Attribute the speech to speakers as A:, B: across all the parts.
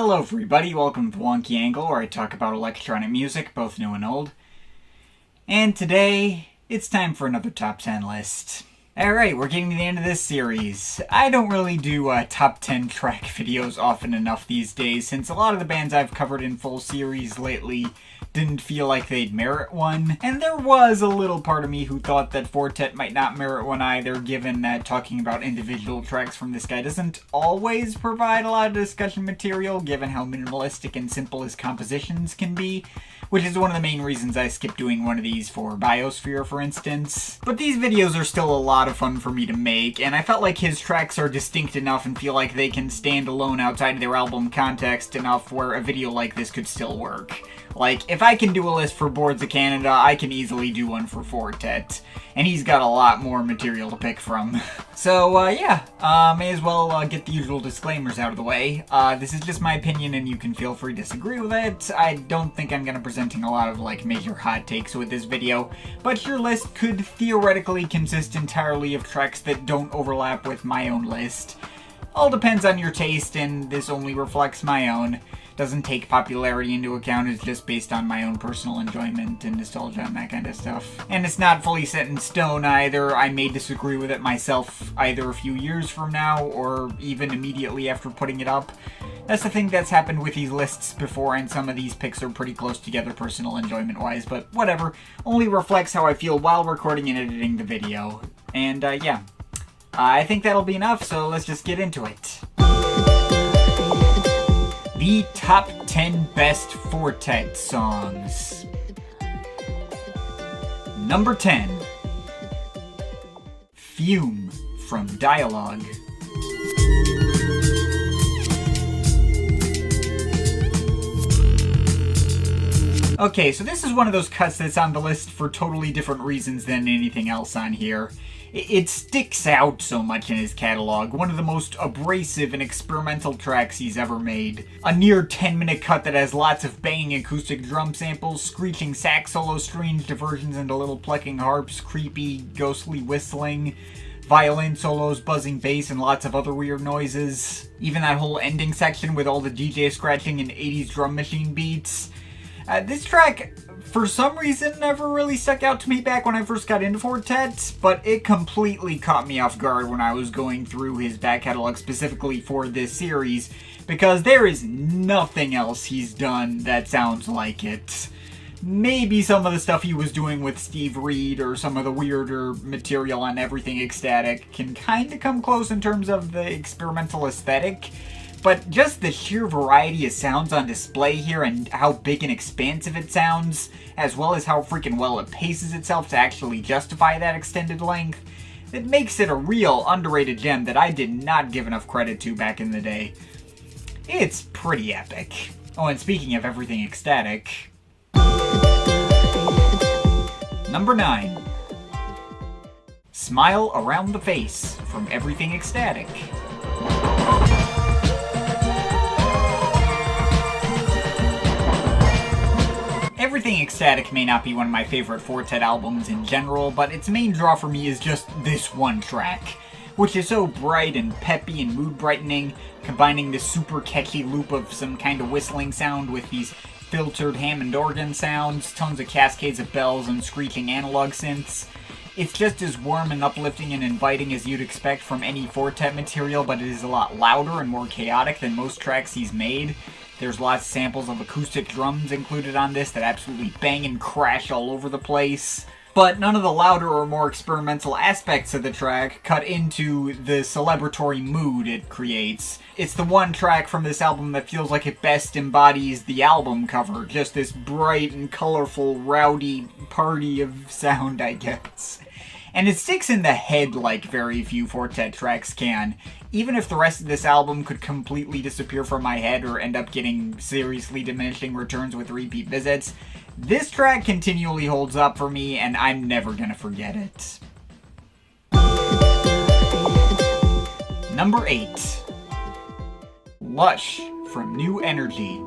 A: Hello everybody, welcome to Wonky Angle, where I talk about electronic music, both new and old. And today, it's time for another top 10 list. Alright, we're getting to the end of this series. I don't really do top 10 track videos often enough these days, since a lot of the bands I've covered in full series lately didn't feel like they'd merit one. And there was a little part of me who thought that Fortet might not merit one either, given that talking about individual tracks from this guy doesn't always provide a lot of discussion material, given how minimalistic and simple his compositions can be, which is one of the main reasons I skipped doing one of these for Biosphere, for instance. But these videos are still a lot of fun for me to make, and I felt like his tracks are distinct enough and feel like they can stand alone outside of their album context enough where a video like this could still work. Like, if I can do a list for Boards of Canada, I can easily do one for Fortet. And he's got a lot more material to pick from. So, may as well get the usual disclaimers out of the way. This is just my opinion and you can feel free to disagree with it. I don't think I'm gonna be presenting a lot of, major hot takes with this video. But your list could theoretically consist entirely of tracks that don't overlap with my own list. All depends on your taste, and this only reflects my own. Doesn't take popularity into account, it's just based on my own personal enjoyment and nostalgia and that kind of stuff. And it's not fully set in stone either. I may disagree with it myself either a few years from now or even immediately after putting it up. That's the thing that's happened with these lists before, and some of these picks are pretty close together personal enjoyment-wise, but whatever. Only reflects how I feel while recording and editing the video. And I think that'll be enough, so let's just get into it. The top 10 best Fortet songs. Number 10. Fume from Dialogue. Okay, so this is one of those cuts that's on the list for totally different reasons than anything else on here. It sticks out so much in his catalog, one of the most abrasive and experimental tracks he's ever made. A near 10-minute cut that has lots of banging acoustic drum samples, screeching sax solos, strange diversions into little plucking harps, creepy, ghostly whistling, violin solos, buzzing bass, and lots of other weird noises. Even that whole ending section with all the DJ scratching and 80s drum machine beats. This track, for some reason, never really stuck out to me back when I first got into Fortet, but it completely caught me off guard when I was going through his back catalog specifically for this series, because there is nothing else he's done that sounds like it. Maybe some of the stuff he was doing with Steve Reed or some of the weirder material on Everything Ecstatic can kinda come close in terms of the experimental aesthetic. But just the sheer variety of sounds on display here and how big and expansive it sounds, as well as how freaking well it paces itself to actually justify that extended length, it makes it a real underrated gem that I did not give enough credit to back in the day. It's pretty epic. Oh, and speaking of Everything Ecstatic... Number 9. Smile Around the Face from Everything Ecstatic. Everything Ecstatic may not be one of my favorite Fortet albums in general, but its main draw for me is just this one track, which is so bright and peppy and mood-brightening, combining this super catchy loop of some kind of whistling sound with these filtered Hammond organ sounds, tons of cascades of bells and screeching analog synths. It's just as warm and uplifting and inviting as you'd expect from any Fortet material, but it is a lot louder and more chaotic than most tracks he's made. There's lots of samples of acoustic drums included on this that absolutely bang and crash all over the place. But none of the louder or more experimental aspects of the track cut into the celebratory mood it creates. It's the one track from this album that feels like it best embodies the album cover. Just this bright and colorful, rowdy party of sound, I guess. And it sticks in the head like very few Fortet tracks can. Even if the rest of this album could completely disappear from my head or end up getting seriously diminishing returns with repeat visits, this track continually holds up for me and I'm never gonna forget it. Number 8. Lush from New Energy.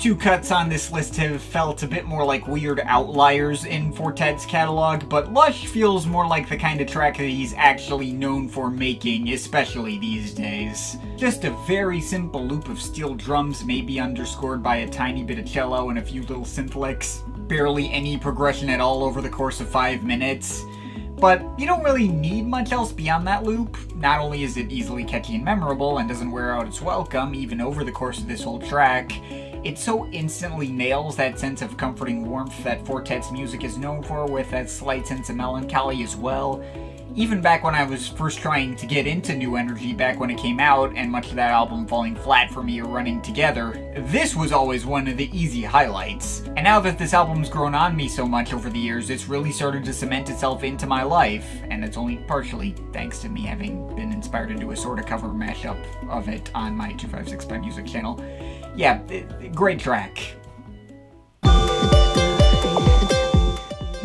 A: first two cuts on this list have felt a bit more like weird outliers in Fortet's catalog, but Lush feels more like the kind of track that he's actually known for making, especially these days. Just a very simple loop of steel drums, maybe underscored by a tiny bit of cello and a few little synth licks. Barely any progression at all over the course of 5 minutes. But you don't really need much else beyond that loop. Not only is it easily catchy and memorable and doesn't wear out its welcome even over the course of this whole track, it so instantly nails that sense of comforting warmth that Fortet's music is known for, with that slight sense of melancholy as well. Even back when I was first trying to get into New Energy back when it came out, and much of that album falling flat for me or running together, this was always one of the easy highlights. And now that this album's grown on me so much over the years, it's really started to cement itself into my life, and it's only partially thanks to me having been inspired to do a sort of cover mashup of it on my 256 by Music channel. Yeah, great track.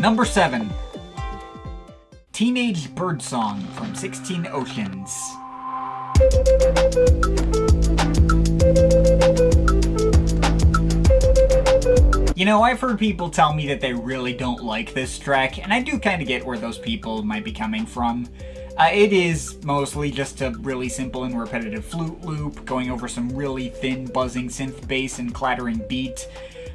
A: Number 7. Teenage Birdsong from 16 Oceans. You know, I've heard people tell me that they really don't like this track, and I do kind of get where those people might be coming from. It is mostly just a really simple and repetitive flute loop, going over some really thin, buzzing synth bass and clattering beat.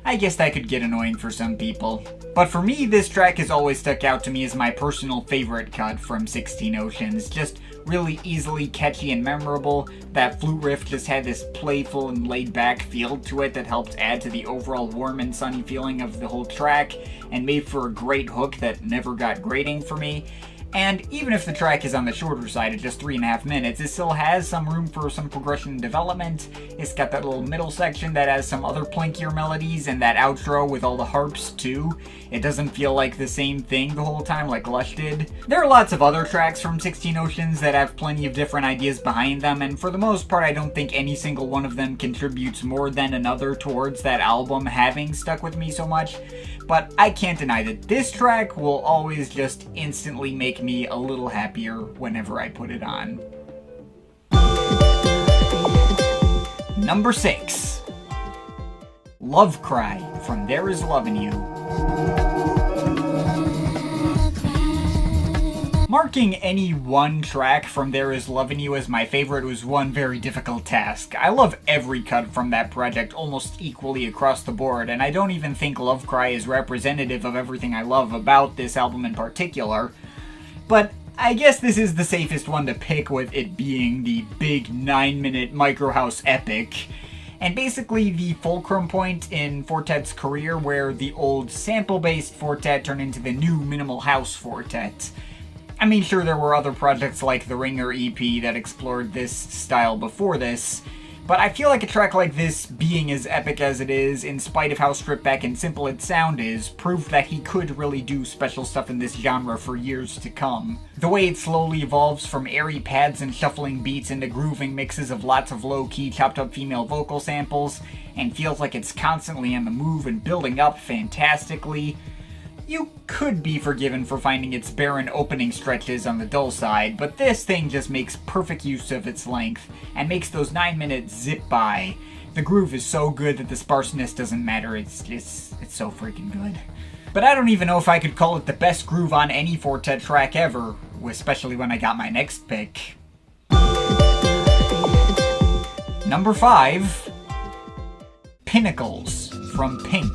A: I guess that could get annoying for some people. But for me, this track has always stuck out to me as my personal favorite cut from 16 Oceans. Just really easily catchy and memorable. That flute riff just had this playful and laid-back feel to it that helped add to the overall warm and sunny feeling of the whole track, and made for a great hook that never got grating for me. And even if the track is on the shorter side at just 3.5 minutes, it still has some room for some progression and development. It's got that little middle section that has some other plinkier melodies, and that outro with all the harps too. It doesn't feel like the same thing the whole time like Lush did. There are lots of other tracks from 16 Oceans that have plenty of different ideas behind them, and for the most part I don't think any single one of them contributes more than another towards that album having stuck with me so much. But I can't deny that this track will always just instantly make me a little happier whenever I put it on. Number 6. Lovecry from There Is Love in You. Marking any one track from There Is Love in You as my favorite was one very difficult task. I love every cut from that project almost equally across the board, and I don't even think Lovecry is representative of everything I love about this album in particular. But I guess this is the safest one to pick, with it being the big 9-minute microhouse epic. And basically the fulcrum point in Fortet's career, where the old sample-based Fortet turned into the new minimal house Fortet. I mean, sure, there were other projects like the Ringer EP that explored this style before this, but I feel like a track like this, being as epic as it is, in spite of how stripped back and simple its sound is, proved that he could really do special stuff in this genre for years to come. The way it slowly evolves from airy pads and shuffling beats into grooving mixes of lots of low-key, chopped-up female vocal samples, and feels like it's constantly on the move and building up fantastically. You could be forgiven for finding its barren opening stretches on the dull side, but this thing just makes perfect use of its length, and makes those 9 minutes zip by. The groove is so good that the sparseness doesn't matter, it's so freaking good. But I don't even know if I could call it the best groove on any Fortet track ever, especially when I got my next pick. Number 5. Pinnacles from Pink.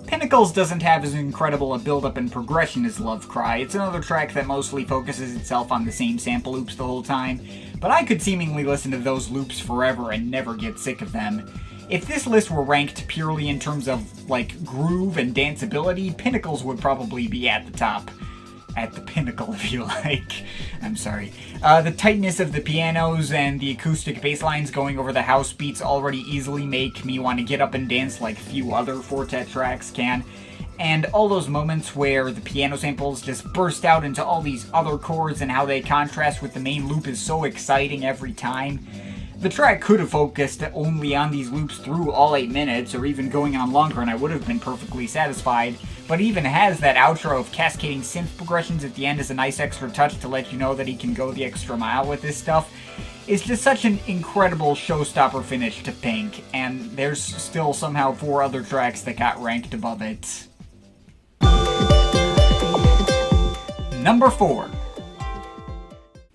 A: Pinnacles doesn't have as incredible a build-up and progression as Lovecry. It's another track that mostly focuses itself on the same sample loops the whole time, but I could seemingly listen to those loops forever and never get sick of them. If this list were ranked purely in terms of, like, groove and danceability, Pinnacles would probably be at the top. At the pinnacle, if you like. I'm sorry. The tightness of the pianos and the acoustic bass lines going over the house beats already easily make me want to get up and dance like few other Fortet tracks can. And all those moments where the piano samples just burst out into all these other chords and how they contrast with the main loop is so exciting every time. The track could have focused only on these loops through all 8 minutes, or even going on longer, and I would have been perfectly satisfied, but even has that outro of cascading synth progressions at the end as a nice extra touch to let you know that he can go the extra mile with this stuff. It's just such an incredible showstopper finish to Pink, and there's still somehow 4 other tracks that got ranked above it. Number 4.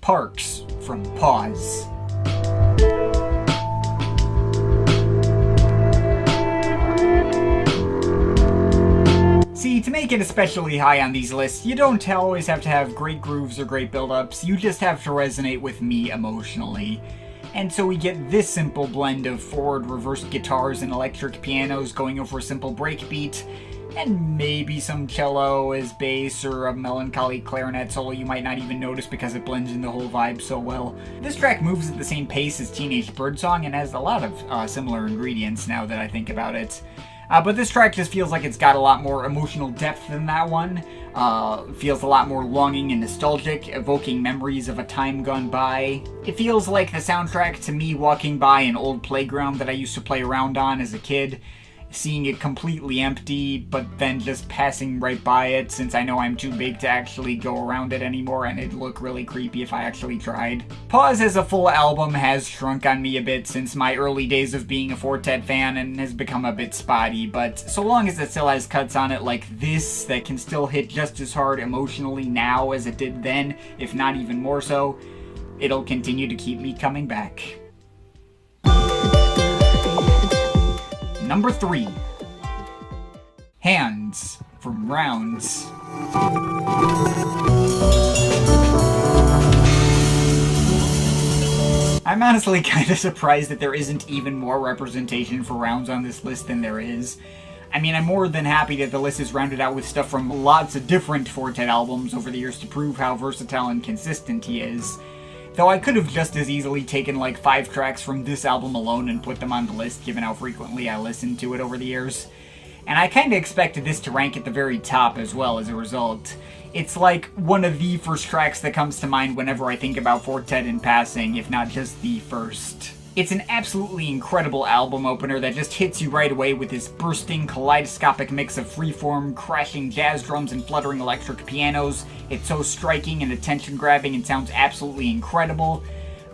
A: Parks from Pause. See, to make it especially high on these lists, you don't always have to have great grooves or great build-ups, you just have to resonate with me emotionally. And so we get this simple blend of forward reversed guitars and electric pianos going over a simple breakbeat, and maybe some cello as bass or a melancholy clarinet solo you might not even notice because it blends in the whole vibe so well. This track moves at the same pace as Teenage Birdsong and has a lot of similar ingredients now that I think about it. But this track just feels like it's got a lot more emotional depth than that one. Feels a lot more longing and nostalgic, evoking memories of a time gone by. It feels like the soundtrack to me walking by an old playground that I used to play around on as a kid, seeing it completely empty, but then just passing right by it since I know I'm too big to actually go around it anymore and it'd look really creepy if I actually tried. Pause as a full album has shrunk on me a bit since my early days of being a Fortet fan and has become a bit spotty, but so long as it still has cuts on it like this that can still hit just as hard emotionally now as it did then, if not even more so, it'll continue to keep me coming back. Number 3. Hands from Rounds. I'm honestly kind of surprised that there isn't even more representation for Rounds on this list than there is. I mean, I'm more than happy that the list is rounded out with stuff from lots of different Fortet albums over the years to prove how versatile and consistent he is. Though I could have just as easily taken like 5 tracks from this album alone and put them on the list given how frequently I listened to it over the years. And I kinda expected this to rank at the very top as well as a result. It's like one of the first tracks that comes to mind whenever I think about Fortet in passing, if not just the first. It's an absolutely incredible album opener that just hits you right away with this bursting, kaleidoscopic mix of freeform, crashing jazz drums and fluttering electric pianos. It's so striking and attention-grabbing and sounds absolutely incredible.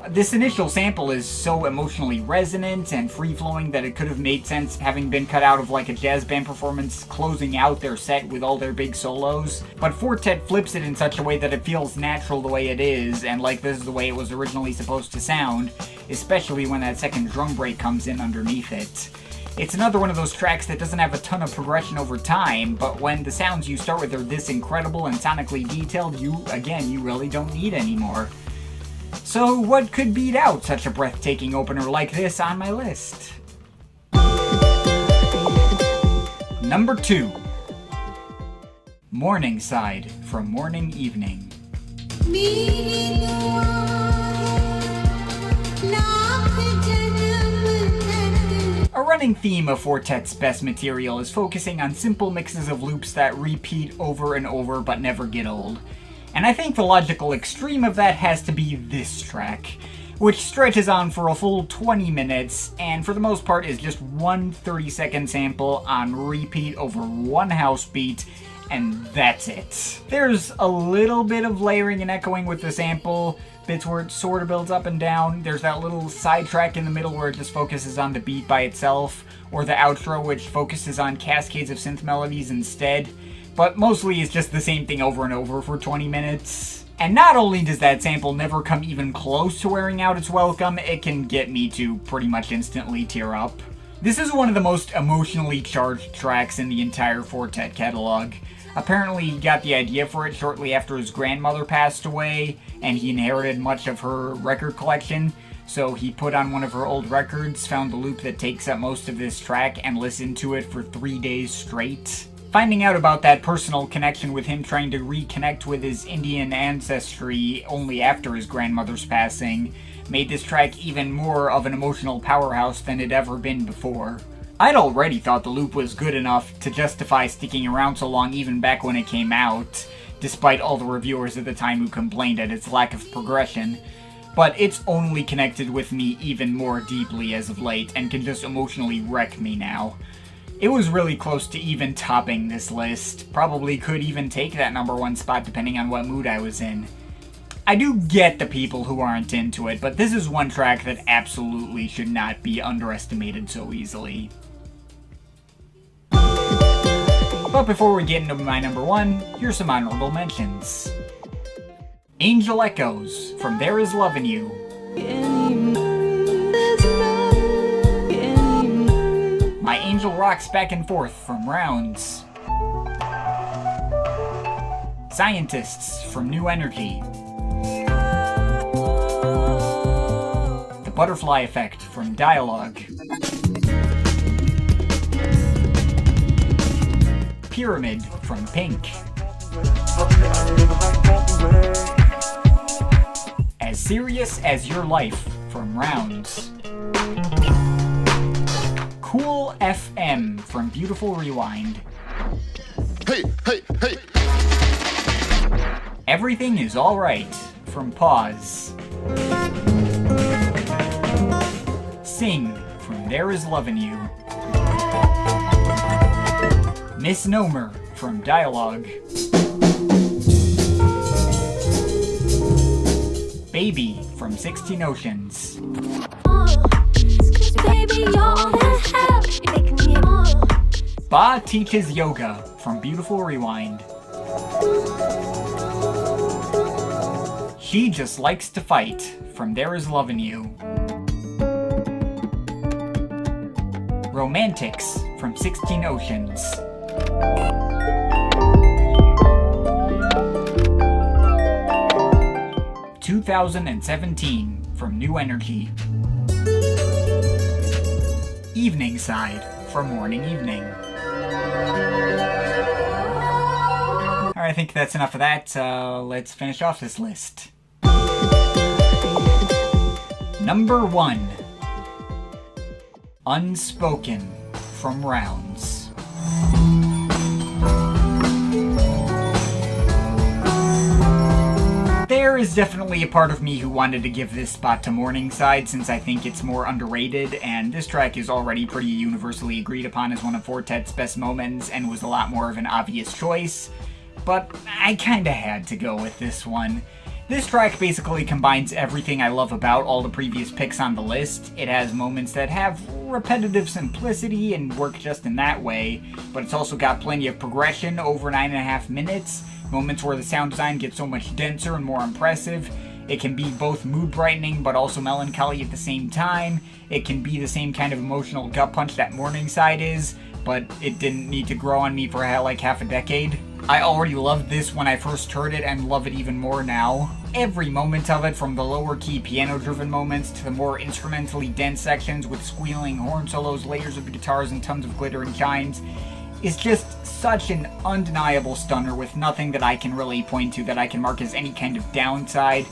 A: This initial sample is so emotionally resonant and free-flowing that it could have made sense having been cut out of like a jazz band performance closing out their set with all their big solos. But Fortet flips it in such a way that it feels natural the way it is, and like this is the way it was originally supposed to sound, especially when that second drum break comes in underneath it. It's another one of those tracks that doesn't have a ton of progression over time, but when the sounds you start with are this incredible and sonically detailed, you really don't need any more. So what could beat out such a breathtaking opener like this on my list? Number 2. Morningside from Morning Evening. A running theme of Fortet's best material is focusing on simple mixes of loops that repeat over and over but never get old. And I think the logical extreme of that has to be this track, which stretches on for a full 20 minutes, and for the most part is just one 30-second sample on repeat over one house beat, and that's it. There's a little bit of layering and echoing with the sample, bits where it sort of builds up and down. There's that little sidetrack in the middle where it just focuses on the beat by itself, or the outro which focuses on cascades of synth melodies instead. But mostly it's just the same thing over and over for 20 minutes. And not only does that sample never come even close to wearing out its welcome, it can get me to pretty much instantly tear up. This is one of the most emotionally charged tracks in the entire Fortet catalog. Apparently he got the idea for it shortly after his grandmother passed away, and he inherited much of her record collection. So he put on one of her old records, found the loop that takes up most of this track, and listened to it for 3 days straight. Finding out about that personal connection with him trying to reconnect with his Indian ancestry only after his grandmother's passing made this track even more of an emotional powerhouse than it ever been before. I'd already thought the loop was good enough to justify sticking around so long even back when it came out, despite all the reviewers at the time who complained at its lack of progression. But it's only connected with me even more deeply as of late and can just emotionally wreck me now. It was really close to even topping this list. Probably could even take that number 1 spot depending on what mood I was in. I do get the people who aren't into it, but this is one track that absolutely should not be underestimated so easily. But before we get into my number one, here's some honorable mentions. Angel Echoes from There Is Love in You. My Angel Rocks Back and Forth from Rounds. Scientists from New Energy. The Butterfly Effect from Dialogue. Pyramid from Pink. As Serious as Your Life from Rounds. Cool FM from Beautiful Rewind.
B: Hey, hey, hey!
A: Everything is Alright from Pause. Sing from There Is Love in You. Misnomer from Dialogue. Baby from 16 Oceans. Ba Teaches Yoga from Beautiful Rewind. She Just Likes to Fight from There Is Love in You. Romantics from 16 Oceans. 2017 from New Energy. Evening Side from Morning Evening. Alright, I think that's enough of that. Let's finish off this list. Number 1. Unspoken from Rounds. There is definitely a part of me who wanted to give this spot to Morningside since I think it's more underrated, and this track is already pretty universally agreed upon as one of Fortet's best moments and was a lot more of an obvious choice, but I kinda had to go with this one. This track basically combines everything I love about all the previous picks on the list. It has moments that have repetitive simplicity and work just in that way, but it's also got plenty of progression over 9.5 minutes, moments where the sound design gets so much denser and more impressive. It can be both mood brightening but also melancholy at the same time. It can be the same kind of emotional gut punch that Morningside is, but it didn't need to grow on me for like half a decade. I already loved this when I first heard it and love it even more now. Every moment of it, from the lower key piano driven moments to the more instrumentally dense sections with squealing horn solos, layers of guitars and tons of glitter and chimes, is just such an undeniable stunner with nothing that I can really point to that I can mark as any kind of downside.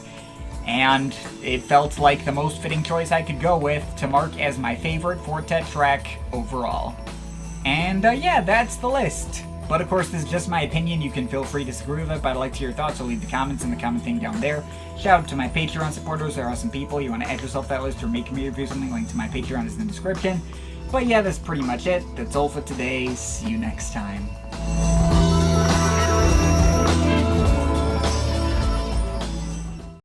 A: And it felt like the most fitting choice I could go with to mark as my favorite Fortet track overall. And yeah, that's the list. But of course, this is just my opinion. You can feel free to disagree with it, but I'd like to hear your thoughts, so leave the comments in the comment thing down there. Shout out to my Patreon supporters, they're awesome people. You want to add yourself to that list or make me review something, link to my Patreon is in the description. But yeah, that's pretty much it. That's all for today. See you next time.